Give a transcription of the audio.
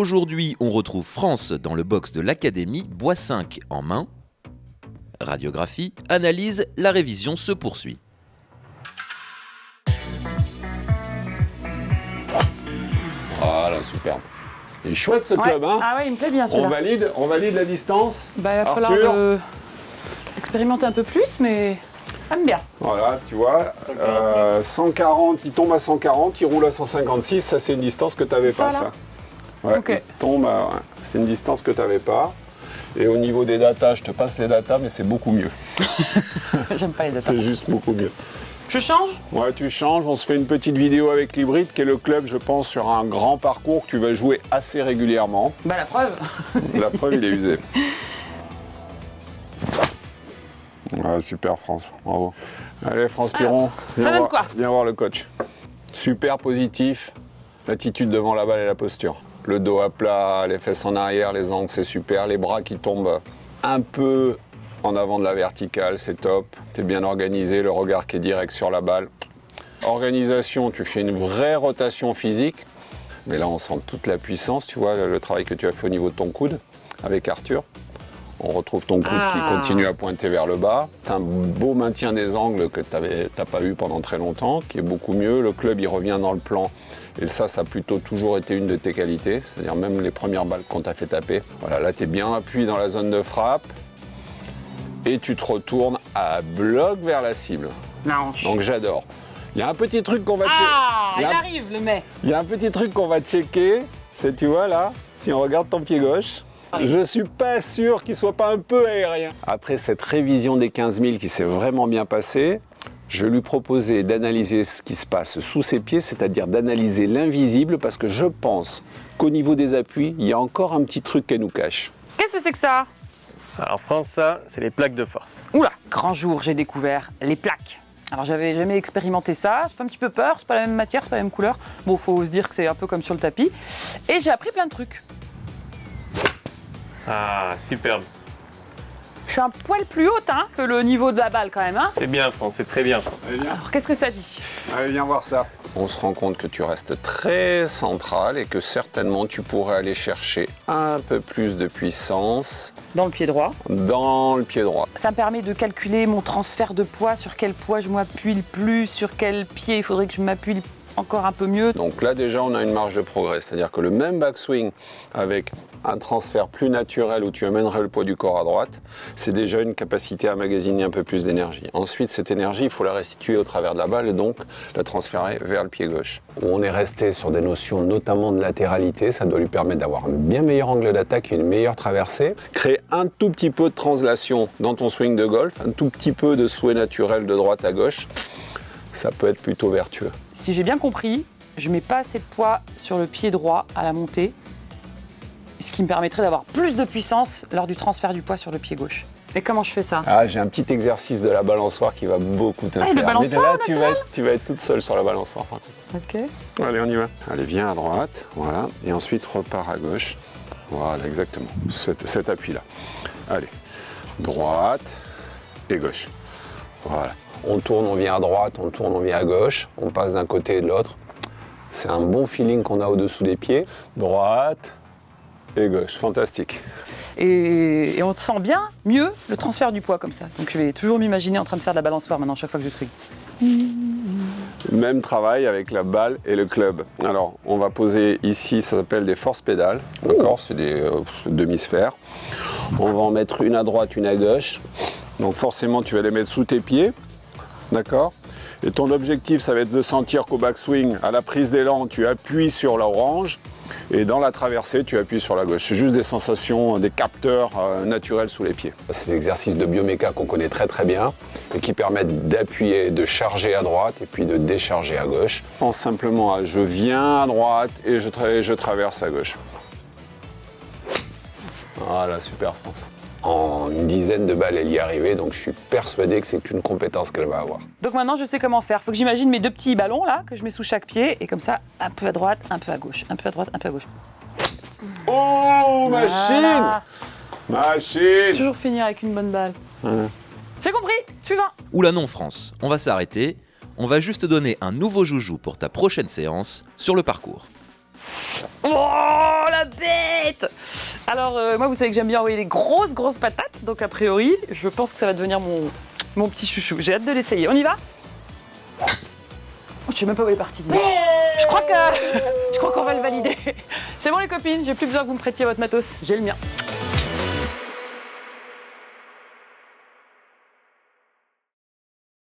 Aujourd'hui, on retrouve France dans le box de l'Académie, bois 5 en main. Radiographie, analyse, la révision se poursuit. Voilà, superbe. Il est chouette ce club, hein? Ah ouais, il me plaît bien celui-là. On valide la distance. Il va falloir expérimenter un peu plus, mais j'aime bien. Voilà, tu vois, 140, il tombe à 140, il roule à 156, ça c'est une distance que tu n'avais pas, ça. Ouais, okay. Il tombe c'est une distance que tu n'avais pas. Et au niveau des datas, je te passe les datas, mais c'est beaucoup mieux. J'aime pas les datas. C'est juste beaucoup mieux. Je change? Ouais, tu changes. On se fait une petite vidéo avec l'hybride, qui est le club, je pense, sur un grand parcours que tu vas jouer assez régulièrement. Bah la preuve. La preuve, il est usé. Ouais, super France, bravo. Allez France Piron, viens voir le coach. Super positif, l'attitude devant la balle et la posture. Le dos à plat, les fesses en arrière, les angles c'est super, les bras qui tombent un peu en avant de la verticale, c'est top. T'es bien organisé, le regard qui est direct sur la balle. Organisation, tu fais une vraie rotation physique. Mais là on sent toute la puissance, tu vois le travail que tu as fait au niveau de ton coude avec Arthur. On retrouve ton coude qui continue à pointer vers le bas. Tu as un beau maintien des angles que tu n'as pas eu pendant très longtemps, qui est beaucoup mieux. Le club, il revient dans le plan. Et ça a plutôt toujours été une de tes qualités. C'est-à-dire même les premières balles qu'on t'a fait taper. Voilà, là, tu es bien appuyé dans la zone de frappe. Et tu te retournes à bloc vers la cible. Blanche. Donc j'adore. Il y a un petit truc qu'on va il arrive le mec. Il y a un petit truc qu'on va checker. C'est, tu vois là, si on regarde ton pied gauche, je suis pas sûr qu'il soit pas un peu aérien. Après cette révision des 15 000 qui s'est vraiment bien passée, je vais lui proposer d'analyser ce qui se passe sous ses pieds, c'est-à-dire d'analyser l'invisible, parce que je pense qu'au niveau des appuis, il y a encore un petit truc qu'elle nous cache. Qu'est-ce que c'est que ça? Alors France, ça, c'est les plaques de force. Oula, grand jour, j'ai découvert les plaques. Alors j'avais jamais expérimenté ça, ça fait un petit peu peur, c'est pas la même matière, c'est pas la même couleur. Bon, faut se dire que c'est un peu comme sur le tapis. Et j'ai appris plein de trucs. Ah, superbe. Je suis un poil plus haute que le niveau de la balle quand même. C'est bien France, c'est très bien. Alors qu'est-ce que ça dit? Allez, viens voir ça. On se rend compte que tu restes très central et que certainement tu pourrais aller chercher un peu plus de puissance dans le pied droit. Dans le pied droit. Ça me permet de calculer mon transfert de poids, sur quel poids je m'appuie le plus, sur quel pied il faudrait que je m'appuie encore un peu mieux. Donc là déjà on a une marge de progrès, c'est-à-dire que le même backswing avec un transfert plus naturel où tu amènerais le poids du corps à droite, c'est déjà une capacité à magasiner un peu plus d'énergie. Ensuite cette énergie il faut la restituer au travers de la balle et donc la transférer vers le pied gauche. On est resté sur des notions notamment de latéralité, ça doit lui permettre d'avoir un bien meilleur angle d'attaque et une meilleure traversée. Créer un tout petit peu de translation dans ton swing de golf, un tout petit peu de souhait naturel de droite à gauche. Ça peut être plutôt vertueux. Si j'ai bien compris, je ne mets pas assez de poids sur le pied droit à la montée, ce qui me permettrait d'avoir plus de puissance lors du transfert du poids sur le pied gauche. Et comment je fais ça? J'ai un petit exercice de la balançoire qui va beaucoup t'intéresser. Mais là, tu vas être toute seule sur la balançoire. Ok. Allez, on y va. Allez, viens à droite, voilà. Et ensuite, repars à gauche. Voilà, exactement. Cet appui-là. Allez, droite et gauche. Voilà. On tourne, on vient à droite, on tourne, on vient à gauche, on passe d'un côté et de l'autre. C'est un bon feeling qu'on a au-dessous des pieds. Droite et gauche, fantastique. Et on sent bien mieux le transfert du poids comme ça. Donc je vais toujours m'imaginer en train de faire de la balançoire maintenant chaque fois que je swing. Même travail avec la balle et le club. Alors, on va poser ici, ça s'appelle des force pédales. D'accord, c'est des demi-sphères. On va en mettre une à droite, une à gauche. Donc forcément, tu vas les mettre sous tes pieds. D'accord? Et ton objectif, ça va être de sentir qu'au backswing, à la prise d'élan, tu appuies sur l'orange et dans la traversée, tu appuies sur la gauche. C'est juste des sensations, des capteurs naturels sous les pieds. C'est des exercices de bioméca qu'on connaît très très bien et qui permettent d'appuyer, de charger à droite et puis de décharger à gauche. Pense simplement à je viens à droite et je traverse à gauche. Voilà, super France. En une dizaine de balles, elle y est arrivée, donc je suis persuadé que c'est une compétence qu'elle va avoir. Donc maintenant, je sais comment faire. Il faut que j'imagine mes deux petits ballons là, que je mets sous chaque pied, et comme ça, un peu à droite, un peu à gauche, un peu à droite, un peu à gauche. Oh, machine! Voilà. Machine! Toujours finir avec une bonne balle. J'ai compris, suivant. Oula non France, on va s'arrêter. On va juste donner un nouveau joujou pour ta prochaine séance sur le parcours. Oh, la bête! bête. Alors, moi, vous savez que j'aime bien envoyer des grosses patates. Donc, a priori, je pense que ça va devenir mon petit chouchou. J'ai hâte de l'essayer. On y va? Je sais même pas où elle est partie. Je crois qu'on va le valider. C'est bon les copines, j'ai plus besoin que vous me prêtiez votre matos. J'ai le mien.